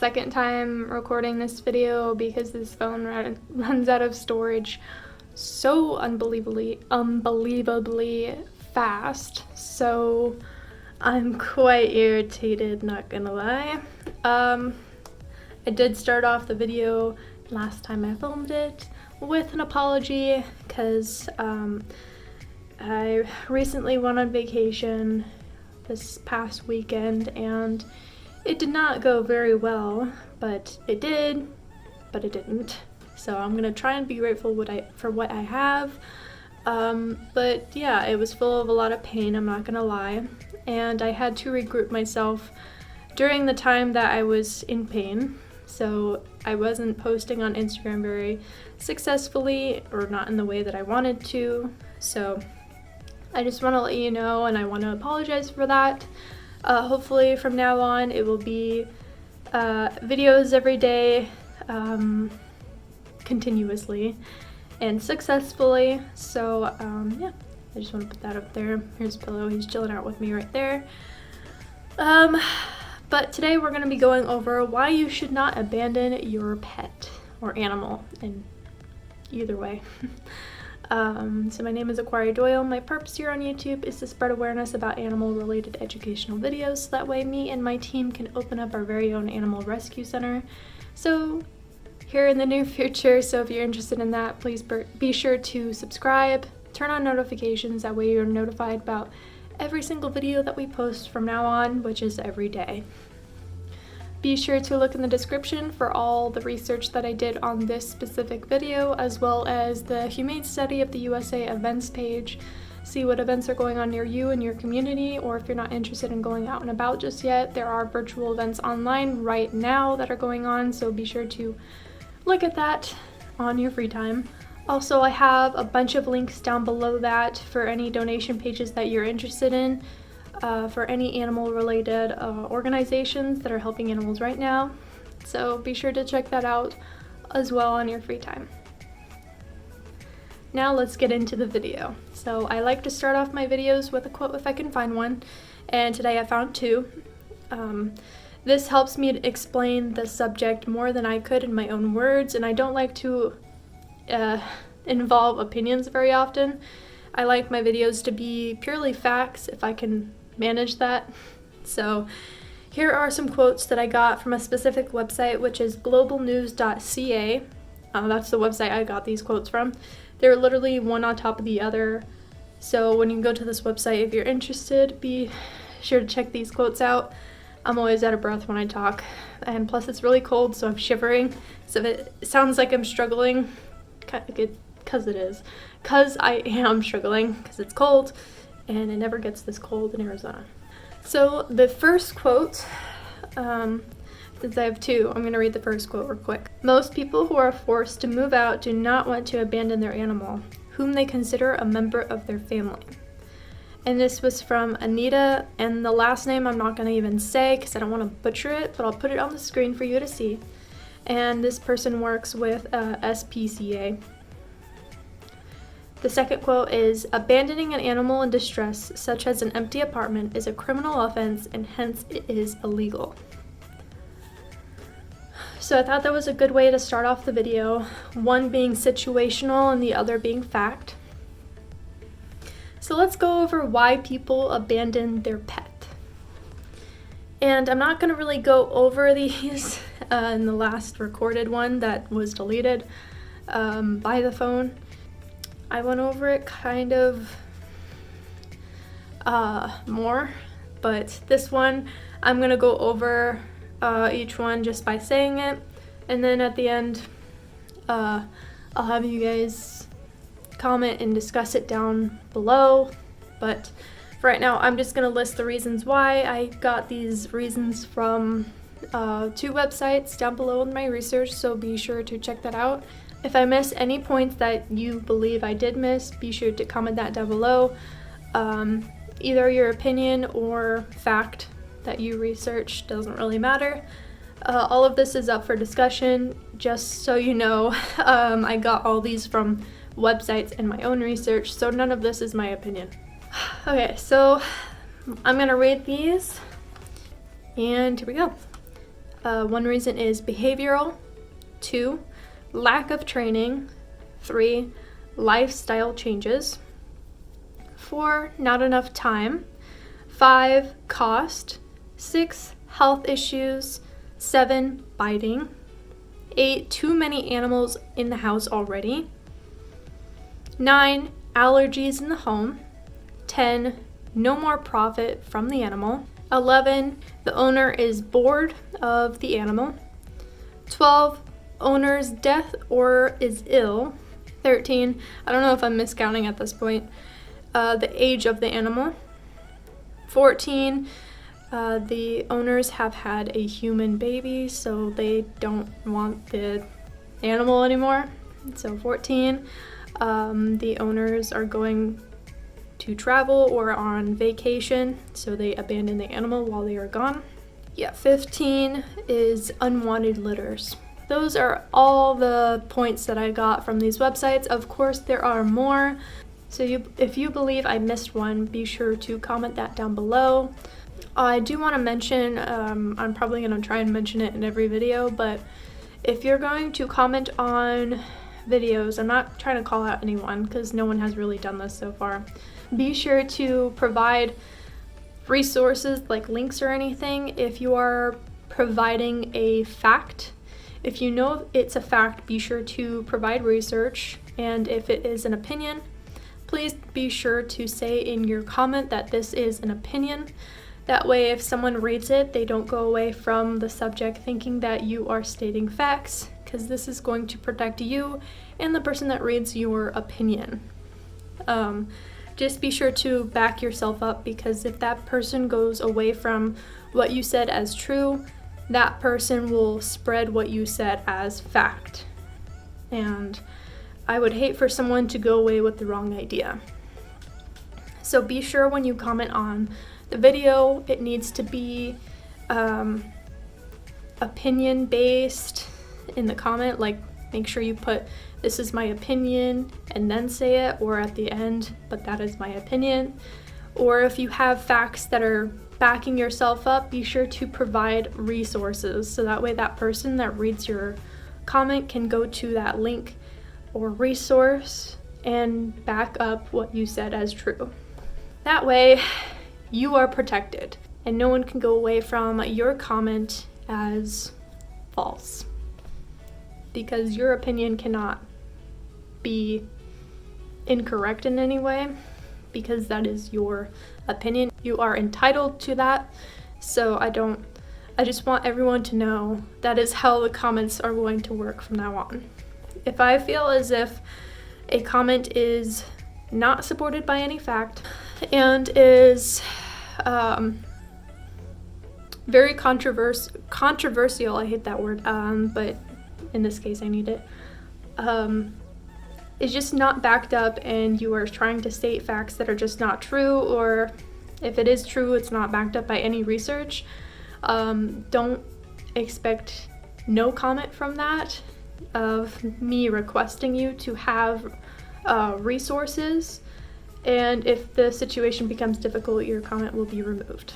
second time recording this video because this phone runs out of storage so unbelievably fast. So I'm quite irritated, not gonna lie. I did start off the video last time I filmed it with an apology because I recently went on vacation this past weekend and it did not go very well, but it did, but it didn't. So I'm gonna try and be grateful for what I have. But yeah, it was full of a lot of pain, I'm not gonna lie. And I had to regroup myself during the time that I was in pain. So I wasn't posting on Instagram very successfully, or not in the way that I wanted to. So I just want to let you know, and I want to apologize for that. Hopefully from now on it will be videos every day, continuously and successfully. So yeah, I just want to put that up there. Here's Pillow, he's chilling out with me right there. But today we're going to be going over why you should not abandon your pet or animal, in either way. So my name is Aquaria Doyle. My purpose here on YouTube is to spread awareness about animal-related educational videos, so that way me and my team can open up our very own animal rescue center. So here in the near future, so if you're interested in that, please be sure to subscribe, turn on notifications, that way you're notified about every single video that we post from now on, which is every day. Be sure to look in the description for all the research that I did on this specific video, as well as the Humane Study of the USA events page. See what events are going on near you and your community, or if you're not interested in going out and about just yet, there are virtual events online right now that are going on, so be sure to look at that on your free time. Also, I have a bunch of links down below that for any donation pages that you're interested in, for any animal-related organizations that are helping animals right now. So be sure to check that out as well on your free time. Now let's get into the video. So I like to start off my videos with a quote if I can find one, and today I found two. This helps me to explain the subject more than I could in my own words, and I don't like to involve opinions very often. I like my videos to be purely facts if I can manage that. So here are some quotes that I got from a specific website, which is globalnews.ca. That's the website I got these quotes from. They're literally one on top of the other. So when you go to this website, if you're interested, be sure to check these quotes out. I'm always out of breath when I talk, and plus it's really cold, so I'm shivering. So if it sounds like I'm struggling, because it is. Because I am struggling, because it's cold, and it never gets this cold in Arizona. So the first quote, since I have two, I'm going to read the first quote real quick. Most people who are forced to move out do not want to abandon their animal, whom they consider a member of their family. And this was from Anita, and the last name I'm not going to even say because I don't want to butcher it, but I'll put it on the screen for you to see. And this person works with SPCA. The second quote is, abandoning an animal in distress, such as an empty apartment, is a criminal offense and hence it is illegal. So I thought that was a good way to start off the video, one being situational and the other being fact. So let's go over why people abandon their pet. And I'm not going to really go over these in the last recorded one that was deleted by the phone. I went over it kind of more, but this one I'm going to go over each one just by saying it, and then at the end I'll have you guys comment and discuss it down below. But for right now, I'm just going to list the reasons why. I got these reasons from two websites down below in my research, so be sure to check that out. If I miss any points that you believe I did miss, be sure to comment that down below. Either your opinion or fact that you researched, doesn't really matter. All of this is up for discussion, just so you know. I got all these from websites and my own research, so none of this is my opinion. Okay, so I'm gonna read these, and here we go. One reason is behavioral. 2, lack of training. 3, lifestyle changes. 4, not enough time. 5, cost. 6, health issues. 7, biting. 8, too many animals in the house already. 9, allergies in the home. 10, no more profit from the animal. 11, the owner is bored of the animal. 12, owner's death or is ill. 13, I don't know if I'm miscounting at this point, the age of the animal. 14, the owners have had a human baby, so they don't want the animal anymore. So 14, the owners are going to travel or on vacation, so they abandon the animal while they are gone. 15 is unwanted litters. Those are all the points that I got from these websites. Of course, there are more. So if you believe I missed one, be sure to comment that down below. I do want to mention, I'm probably going to try and mention it in every video, but if you're going to comment on videos, I'm not trying to call out anyone because no one has really done this so far. Be sure to provide resources like links or anything if you are providing a fact. If you know it's a fact, be sure to provide research, and if it is an opinion, please be sure to say in your comment that this is an opinion. That way, if someone reads it, they don't go away from the subject thinking that you are stating facts, because this is going to protect you and the person that reads your opinion. Just be sure to back yourself up, because if that person goes away from what you said as true, that person will spread what you said as fact. And I would hate for someone to go away with the wrong idea. So be sure when you comment on the video, it needs to be opinion based in the comment. Like, make sure you put "this is my opinion" and then say it, or at the end, "but that is my opinion." Or if you have facts that are backing yourself up, be sure to provide resources, so that way that person that reads your comment can go to that link or resource and back up what you said as true. That way you are protected and no one can go away from your comment as false, because your opinion cannot be incorrect in any way, because that is your opinion. You are entitled to that. So I just want everyone to know that is how the comments are going to work from now on. If I feel as if a comment is not supported by any fact and is very controversial, I hate that word, but in this case I need it, is just not backed up, and you are trying to state facts that are just not true, or if it is true, it's not backed up by any research, don't expect no comment from that, of me requesting you to have resources. And if the situation becomes difficult, your comment will be removed.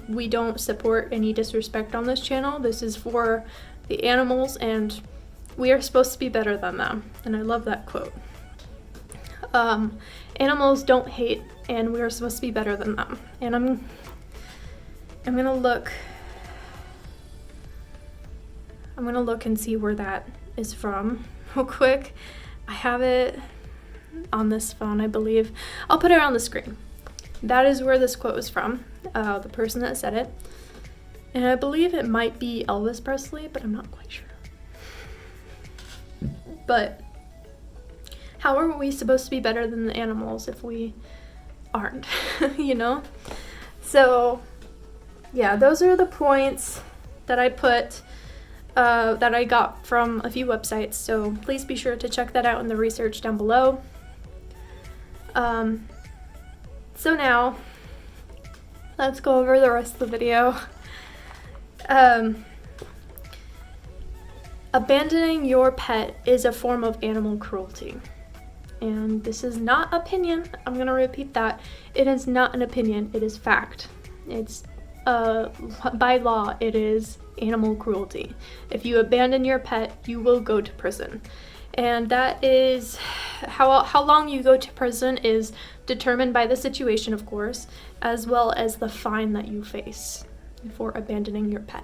We don't support any disrespect on this channel. This is for the animals, and we are supposed to be better than them. And I love that quote. Animals don't hate, and we are supposed to be better than them. And I'm gonna look and see where that is from real quick. I have it on this phone, I believe. I'll put it on the screen. That is where this quote was from, the person that said it. And I believe it might be Elvis Presley, but I'm not quite sure. But how are we supposed to be better than the animals if we aren't, you know? So yeah, those are the points that I put, that I got from a few websites. So please be sure to check that out in the research down below. So now let's go over the rest of the video. Abandoning your pet is a form of animal cruelty. And this is not opinion. I'm gonna repeat that. It is not an opinion, it is fact. It's by law, it is animal cruelty. If you abandon your pet, you will go to prison. And that is how long you go to prison is determined by the situation, of course, as well as the fine that you face for abandoning your pet.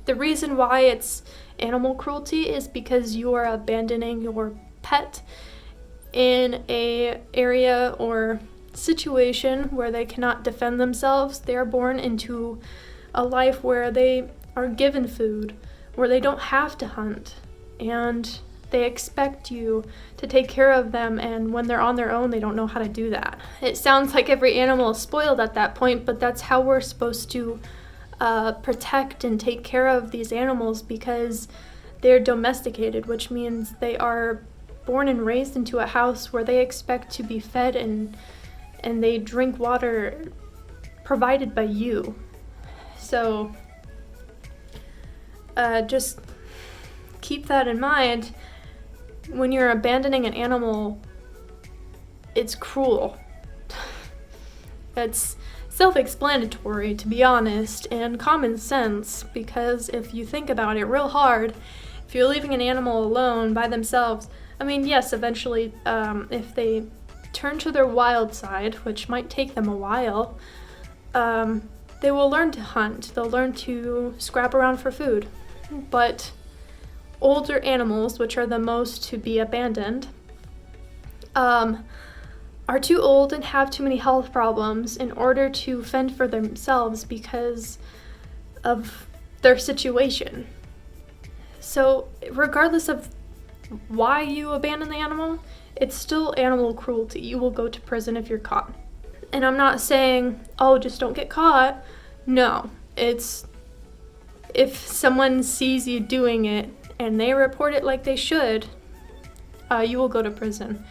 The reason why it's animal cruelty is because you are abandoning your pet in a area or situation where they cannot defend themselves. They are born into a life where they are given food, where they don't have to hunt, and they expect you to take care of them, and when they're on their own, they don't know how to do that. It sounds like every animal is spoiled at that point, but that's how we're supposed to protect and take care of these animals, because they're domesticated, which means they are born and raised into a house where they expect to be fed and they drink water provided by you. So just keep that in mind. When you're abandoning an animal, it's cruel. It's self-explanatory, to be honest, and common sense, because if you think about it real hard, if you're leaving an animal alone by themselves, I mean, yes, eventually, if they turn to their wild side, which might take them a while, they will learn to hunt. They'll learn to scrap around for food. But older animals, which are the most to be abandoned, are too old and have too many health problems in order to fend for themselves because of their situation. So regardless of why you abandon the animal, it's still animal cruelty. You will go to prison if you're caught. And I'm not saying, oh, just don't get caught. No, it's if someone sees you doing it and they report it like they should, you will go to prison.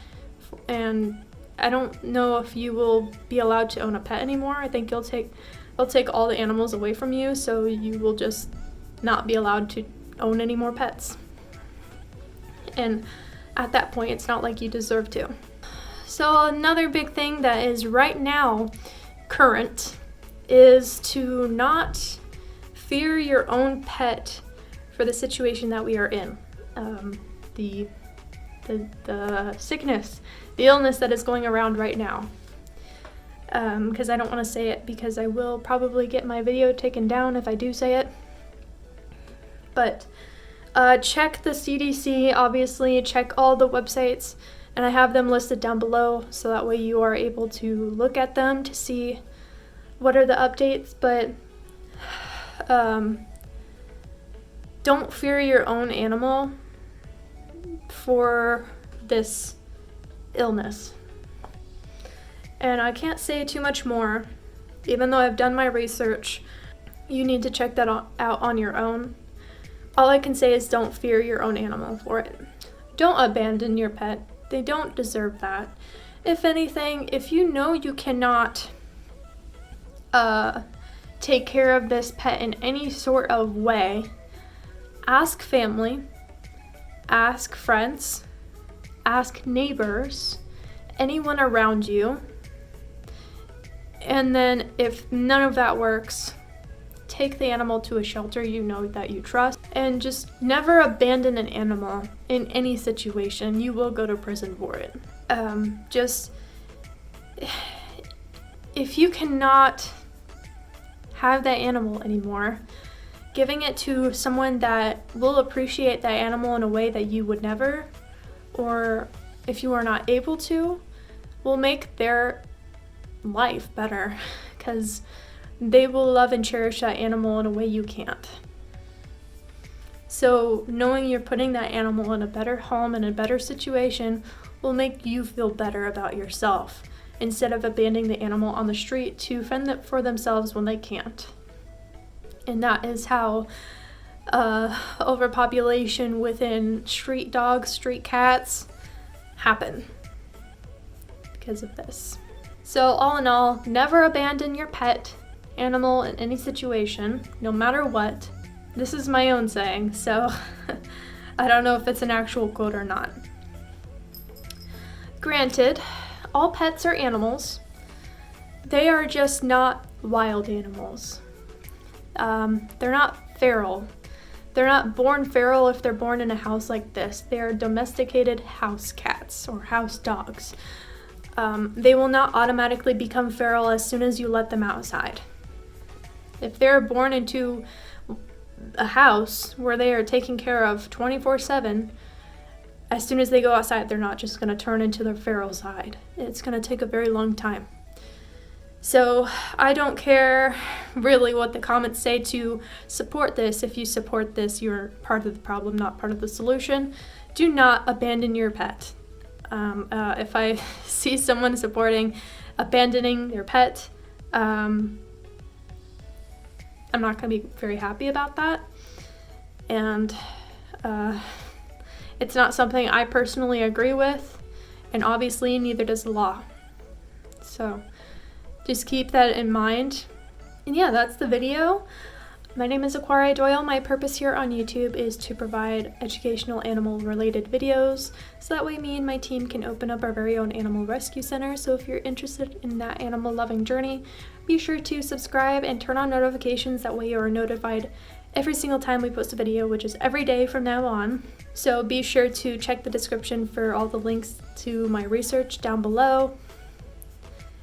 And I don't know if you will be allowed to own a pet anymore. I think they'll take all the animals away from you, so you will just not be allowed to own any more pets. And at that point, it's not like you deserve to. So another big thing that is right now current is to not fear your own pet for the situation that we are in. The sickness, the illness that is going around right now. Because I don't want to say it, because I will probably get my video taken down if I do say it. But check the CDC, obviously, check all the websites, and I have them listed down below, so that way you are able to look at them to see what are the updates. But don't fear your own animal for this illness. And I can't say too much more, even though I've done my research. You need to check that out on your own. All I can say is don't fear your own animal for it. Don't abandon your pet. They don't deserve that. If anything, if you know you cannot take care of this pet in any sort of way, ask family, ask friends, ask neighbors, anyone around you. And then if none of that works, take the animal to a shelter you know that you trust, and just never abandon an animal in any situation. You will go to prison for it. Just if you cannot have that animal anymore, giving it to someone that will appreciate that animal in a way that you would never, or if you are not able to, will make their life better, because they will love and cherish that animal in a way you can't. So knowing you're putting that animal in a better home and a better situation will make you feel better about yourself, instead of abandoning the animal on the street to fend for themselves when they can't. And that is how overpopulation within street dogs, street cats happen, because of this. So all in all, never abandon your pet animal in any situation, no matter what. This is my own saying, so I don't know if it's an actual quote or not. Granted, all pets are animals. They are just not wild animals. They're not feral. They're not born feral if they're born in a house like this. They are domesticated house cats or house dogs. They will not automatically become feral as soon as you let them outside. If they're born into a house where they are taken care of 24/7, as soon as they go outside, they're not just going to turn into the feral side. It's going to take a very long time. So I don't care really what the comments say to support this. If you support this, you're part of the problem, not part of the solution. Do not abandon your pet. If I see someone supporting abandoning their pet, I'm not going to be very happy about that. And it's not something I personally agree with, and obviously neither does the law. So just keep that in mind. And yeah, that's the video. My name is Aquaria Doyle. My purpose here on YouTube is to provide educational animal-related videos, so that way me and my team can open up our very own animal rescue center. So if you're interested in that animal-loving journey, be sure to subscribe and turn on notifications. That way you are notified every single time we post a video, which is every day from now on. So be sure to check the description for all the links to my research down below,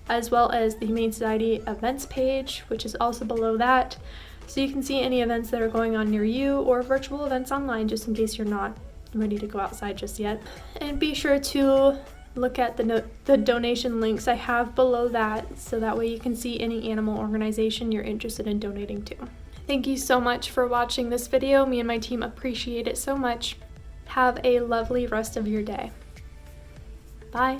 as well as the Humane Society events page, which is also below that. So you can see any events that are going on near you or virtual events online, just in case you're not ready to go outside just yet. And be sure to look at the donation links I have below that, so that way you can see any animal organization you're interested in donating to. Thank you so much for watching this video. Me and my team appreciate it so much. Have a lovely rest of your day. Bye.